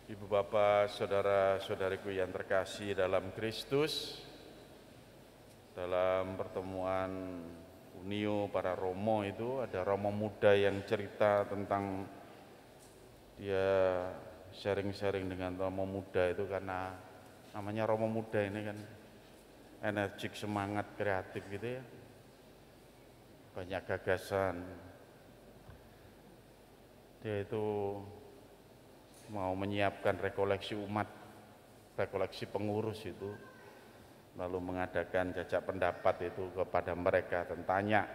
Ibu Bapak, saudara-saudariku yang terkasih dalam Kristus, dalam pertemuan Unio para Romo itu ada Romo muda yang cerita tentang dia sharing-sharing dengan Romo muda itu karena namanya Romo muda ini kan energik, semangat, kreatif gitu ya, banyak gagasan. Dia itu mau menyiapkan rekoleksi umat, rekoleksi pengurus itu, lalu mengadakan jajak pendapat itu kepada mereka tentang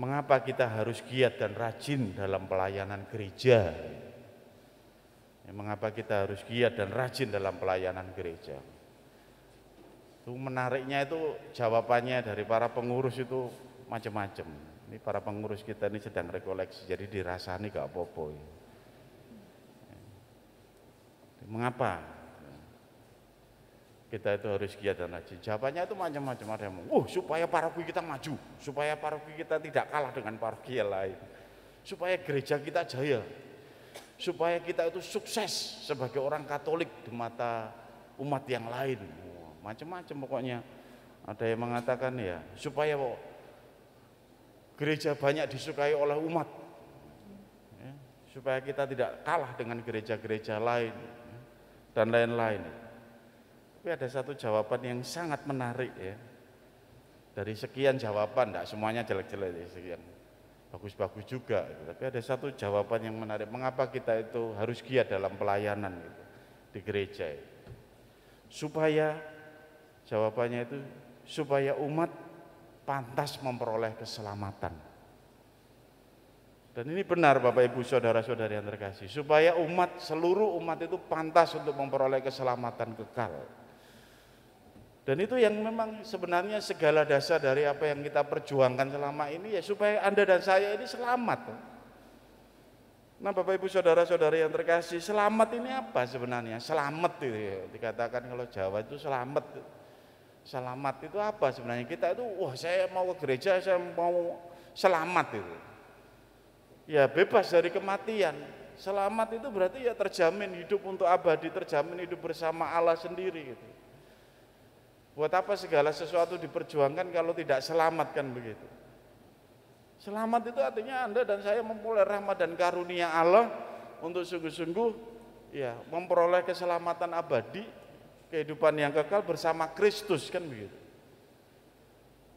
mengapa kita harus giat dan rajin dalam pelayanan gereja. Mengapa kita harus giat dan rajin dalam pelayanan gereja. Itu menariknya itu jawabannya dari para pengurus itu macam-macam. Ini para pengurus kita ini sedang rekoleksi, jadi dirasani gak apa-apa. Mengapa kita itu harus giat dan rajin? Jawabannya itu macam-macam. Ada yang supaya paroki kita maju, supaya paroki kita tidak kalah dengan paroki yang lain, supaya gereja kita jaya, supaya kita itu sukses sebagai orang Katolik di mata umat yang lain. Macam-macam pokoknya. Ada yang mengatakan ya supaya gereja banyak disukai oleh umat, ya, supaya kita tidak kalah dengan gereja-gereja lain dan lain-lain. Tapi ada satu jawaban yang sangat menarik ya. Dari sekian jawaban, tidak semuanya jelek-jelek ya, sekian bagus-bagus juga gitu. Tapi ada satu jawaban yang menarik, mengapa kita itu harus giat dalam pelayanan gitu, di gereja itu. Supaya jawabannya itu supaya umat pantas memperoleh keselamatan. Dan ini benar Bapak Ibu saudara-saudari yang terkasih, supaya seluruh umat itu pantas untuk memperoleh keselamatan kekal. Dan itu yang memang sebenarnya segala dasar dari apa yang kita perjuangkan selama ini ya, supaya Anda dan saya ini selamat. Nah Bapak Ibu saudara-saudari yang terkasih, selamat ini apa sebenarnya? Selamat itu ya, dikatakan kalau Jawa itu selamat. Selamat itu apa sebenarnya? Kita itu saya mau ke gereja, saya mau selamat itu. Ya bebas dari kematian. Selamat itu berarti ya terjamin hidup untuk abadi, terjamin hidup bersama Allah sendiri gitu. Buat apa segala sesuatu diperjuangkan kalau tidak selamat, kan begitu. Selamat itu artinya Anda dan saya memperoleh rahmat dan karunia Allah untuk sungguh-sungguh ya memperoleh keselamatan abadi, kehidupan yang kekal bersama Kristus, kan begitu.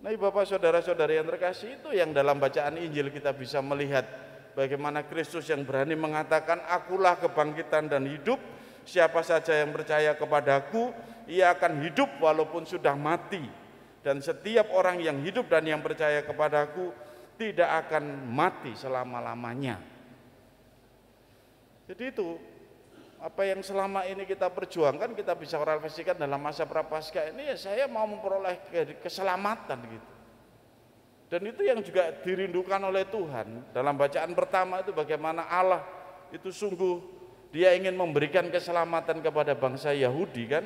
Nah Bapak saudara-saudari yang terkasih, itu yang dalam bacaan Injil kita bisa melihat bagaimana Kristus yang berani mengatakan, akulah kebangkitan dan hidup, siapa saja yang percaya kepadaku, ia akan hidup walaupun sudah mati. Dan setiap orang yang hidup dan yang percaya kepadaku tidak akan mati selama-lamanya. Jadi itu apa yang selama ini kita perjuangkan, kita bisa refleksikan dalam masa Prapaskah ini ya, saya mau memperoleh keselamatan gitu. Dan itu yang juga dirindukan oleh Tuhan. Dalam bacaan pertama itu bagaimana Allah itu sungguh dia ingin memberikan keselamatan kepada bangsa Yahudi, kan.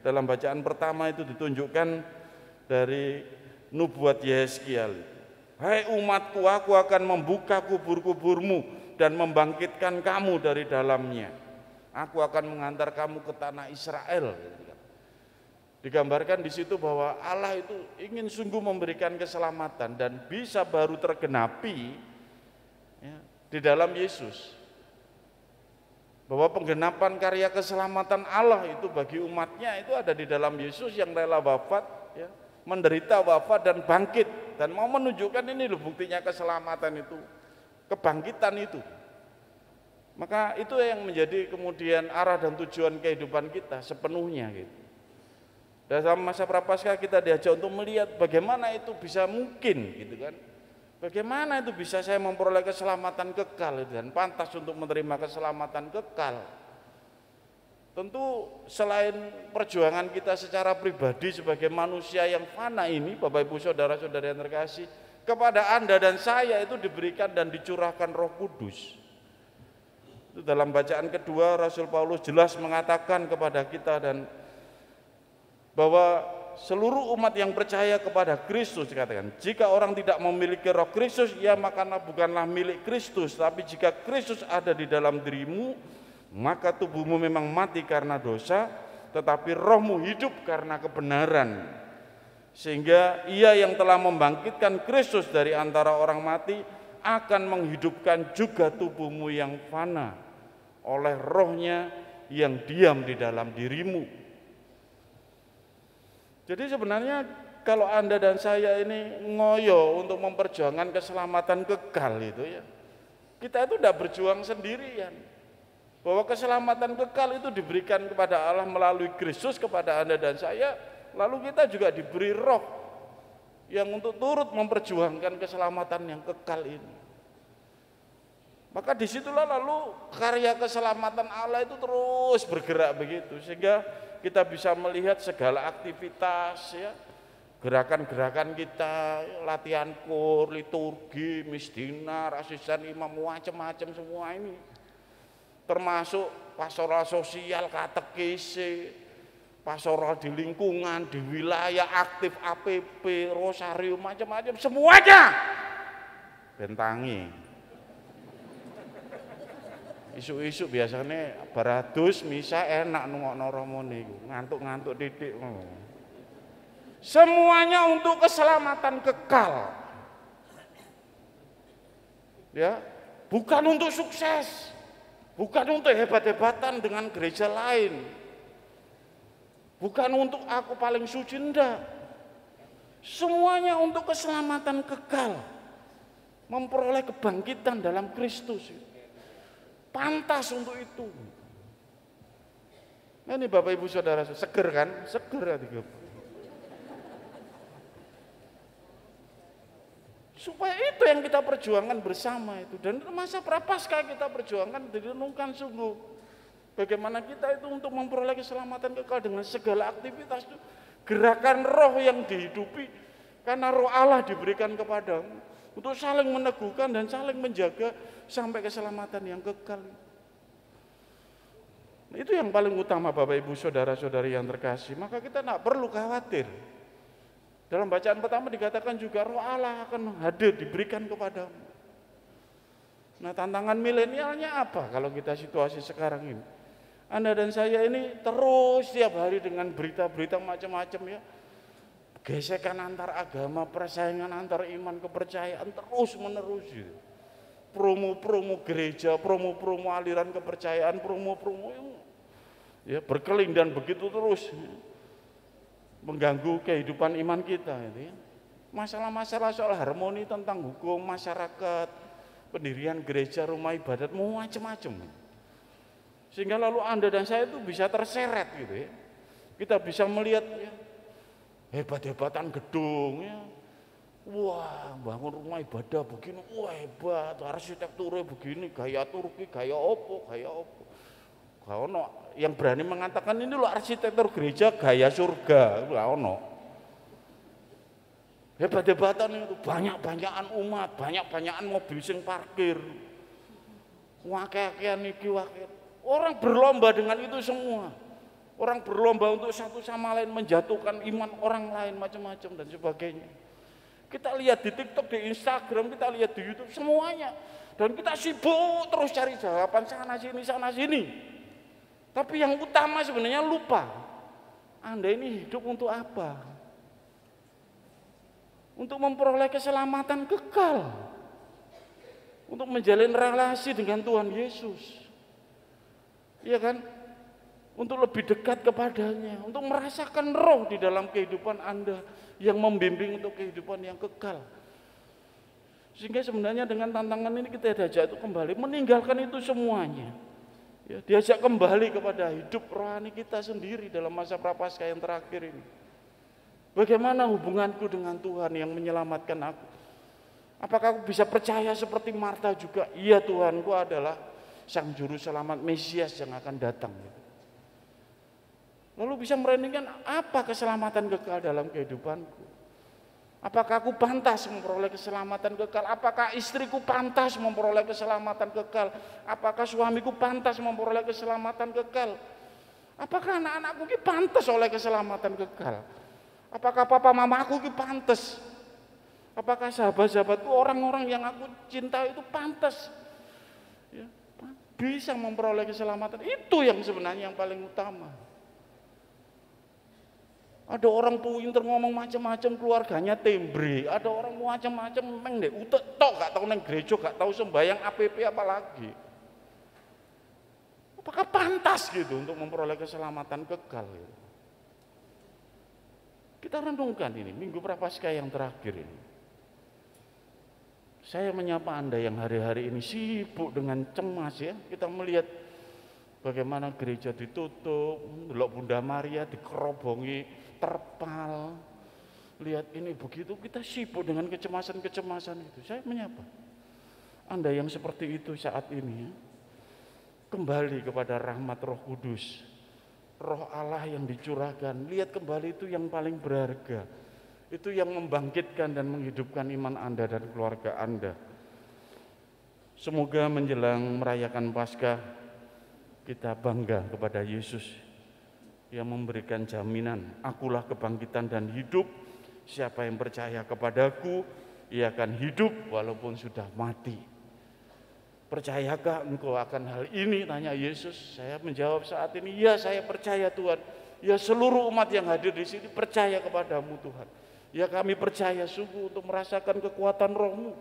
Dalam bacaan pertama itu ditunjukkan dari nubuat Yeskiel. Hai umatku, aku akan membuka kubur-kuburmu dan membangkitkan kamu dari dalamnya. Aku akan mengantar kamu ke tanah Israel. Digambarkan di situ bahwa Allah itu ingin sungguh memberikan keselamatan dan bisa baru tergenapi ya, di dalam Yesus. Bahwa penggenapan karya keselamatan Allah itu bagi umatnya itu ada di dalam Yesus yang rela wafat, ya, menderita, wafat dan bangkit, dan mau menunjukkan ini loh buktinya keselamatan itu, kebangkitan itu. Maka itu yang menjadi kemudian arah dan tujuan kehidupan kita sepenuhnya gitu. Dalam masa Prapaskah kita diajak untuk melihat bagaimana itu bisa mungkin gitu kan. Bagaimana itu bisa saya memperoleh keselamatan kekal dan pantas untuk menerima keselamatan kekal. Tentu selain perjuangan kita secara pribadi sebagai manusia yang fana ini, Bapak Ibu saudara-saudari yang terkasih, kepada Anda dan saya itu diberikan dan dicurahkan Roh Kudus. Itu dalam bacaan kedua Rasul Paulus jelas mengatakan kepada kita dan bahwa seluruh umat yang percaya kepada Kristus, dikatakan jika orang tidak memiliki Roh Kristus, ia bukanlah milik Kristus. Tapi jika Kristus ada di dalam dirimu, Maka tubuhmu memang mati karena dosa, tetapi rohmu hidup karena kebenaran. Sehingga Ia yang telah membangkitkan Kristus dari antara orang mati akan menghidupkan juga tubuhmu yang fana oleh Roh-Nya yang diam di dalam dirimu. Jadi sebenarnya kalau Anda dan saya ini ngoyo untuk memperjuangkan keselamatan kekal itu ya, kita itu tidak berjuang sendirian. Bahwa keselamatan kekal itu diberikan kepada Allah melalui Kristus kepada Anda dan saya, lalu kita juga diberi roh yang untuk turut memperjuangkan keselamatan yang kekal ini. Maka disitulah lalu karya keselamatan Allah itu terus bergerak begitu, sehingga kita bisa melihat segala aktivitas ya, gerakan-gerakan kita, latihan kur, liturgi, misdinar, asisten imam, macam-macam semua ini. Termasuk pastoral sosial, katekisi, pastoral di lingkungan, di wilayah, aktif APP, rosario, macam-macam, semuanya bentangi. Isu-isu biasanya baratus misa enak nungokno romo niku, ngantuk-ngantuk titik. Semuanya untuk keselamatan kekal. Ya, bukan untuk sukses. Bukan untuk hebat-hebatan dengan gereja lain. Bukan untuk aku paling suci, enggak. Semuanya untuk keselamatan kekal. Memperoleh kebangkitan dalam Kristus. Pantas untuk itu. Nah, ini Bapak Ibu Saudara, seger kan? Seger hati. Supaya itu yang kita perjuangkan bersama itu. Dan masa prapaskah kita perjuangkan, direnungkan sungguh. Bagaimana kita itu untuk memperoleh keselamatan kekal dengan segala aktivitas itu. Gerakan roh yang dihidupi. Karena roh Allah diberikan kepadamu. Untuk saling meneguhkan dan saling menjaga sampai keselamatan yang kekal. Itu yang paling utama Bapak Ibu Saudara-saudari yang terkasih. Maka kita tidak perlu khawatir. Dalam bacaan pertama dikatakan juga roh Allah akan hadir, diberikan kepadamu. Nah, tantangan milenialnya apa kalau kita situasi sekarang ini? Anda dan saya ini terus setiap hari dengan berita-berita macam-macam ya. Gesekan antar agama, persaingan antar iman, kepercayaan terus menerus gitu. Promo-promo gereja, promo-promo aliran kepercayaan, promo-promo ya berkeling dan begitu terus. Mengganggu kehidupan iman kita itu ya. Masalah-masalah soal harmoni tentang hukum masyarakat, pendirian gereja, rumah ibadat, macam-macam. Sehingga lalu Anda dan saya itu bisa terseret gitu ya. Kita bisa melihat ya, hebat-hebatan gedung ya. Wah, bangun rumah ibadah begini, wah hebat, arsitekturnya begini, gaya Turki, gaya opo. Gak ono yang berani mengatakan ini loh arsitektur gereja gaya surga, gak ono. Hebat-hebatan itu, banyak-banyakan umat, banyak-banyakan mobil sing parkir. Wakil-wakilan iki wakil. Orang berlomba dengan itu semua. Orang berlomba untuk satu sama lain menjatuhkan iman orang lain macam-macam dan sebagainya. Kita lihat di TikTok, di Instagram, kita lihat di YouTube semuanya. Dan kita sibuk terus cari jawaban sana sini. Tapi yang utama sebenarnya lupa. Anda ini hidup untuk apa? Untuk memperoleh keselamatan kekal. Untuk menjalin relasi dengan Tuhan Yesus. Iya kan? Untuk lebih dekat kepadanya. Untuk merasakan roh di dalam kehidupan Anda. Yang membimbing untuk kehidupan yang kekal. Sehingga sebenarnya dengan tantangan ini kita diajak itu kembali. Meninggalkan itu semuanya. Ya, diajak kembali kepada hidup rohani kita sendiri dalam masa prapaskah yang terakhir ini. Bagaimana hubunganku dengan Tuhan yang menyelamatkan aku? Apakah aku bisa percaya seperti Marta juga? Iya, Tuhanku adalah Sang Juru Selamat Mesias yang akan datang. Lalu bisa merenungkan apa keselamatan kekal dalam kehidupanku? Apakah aku pantas memperoleh keselamatan kekal? Apakah istriku pantas memperoleh keselamatan kekal? Apakah suamiku pantas memperoleh keselamatan kekal? Apakah anak-anakku pantas oleh keselamatan kekal? Apakah papa mamaku pantas? Apakah sahabat-sahabatku, orang-orang yang aku cintai itu pantas? Ya, bisa memperoleh keselamatan. Itu yang sebenarnya yang paling utama. Ada orang pinter ngomong macam-macam, keluarganya tembre. Ada orang macam-macam, memang deh utek tok, gak tahu neng gereja, gak tahu sembahyang APP apalagi. Apakah pantas gitu untuk memperoleh keselamatan kekal? Gitu? Kita renungkan ini, Minggu Prapaskah yang terakhir ini. Saya menyapa Anda yang hari-hari ini sibuk dengan cemas ya. Kita melihat bagaimana gereja ditutup, delok Bunda Maria dikerobongi terpal. Lihat ini begitu, kita sibuk dengan kecemasan-kecemasan itu. Saya menyapa Anda yang seperti itu saat ini ya. Kembali kepada rahmat Roh Kudus, Roh Allah yang dicurahkan. Lihat kembali itu yang paling berharga. Itu yang membangkitkan dan menghidupkan iman Anda dan keluarga Anda. Semoga menjelang merayakan Paskah kita bangga kepada Yesus yang memberikan jaminan, akulah kebangkitan dan hidup. Siapa yang percaya kepadaku, ia akan hidup walaupun sudah mati. Percayakah engkau akan hal ini? Tanya Yesus. Saya menjawab saat ini, ya saya percaya Tuhan. Ya seluruh umat yang hadir di sini percaya kepadamu Tuhan. Ya kami percaya sungguh untuk merasakan kekuatan Roh-Mu,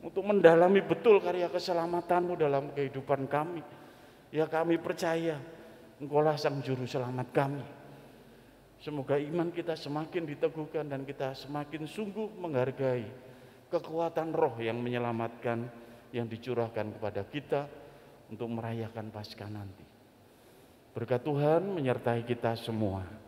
untuk mendalami betul karya keselamatanmu dalam kehidupan kami. Ya kami percaya Engkaulah Sang Juru Selamat kami. Semoga iman kita semakin diteguhkan dan kita semakin sungguh menghargai kekuatan Roh yang menyelamatkan, yang dicurahkan kepada kita untuk merayakan Paskah nanti. Berkat Tuhan menyertai kita semua.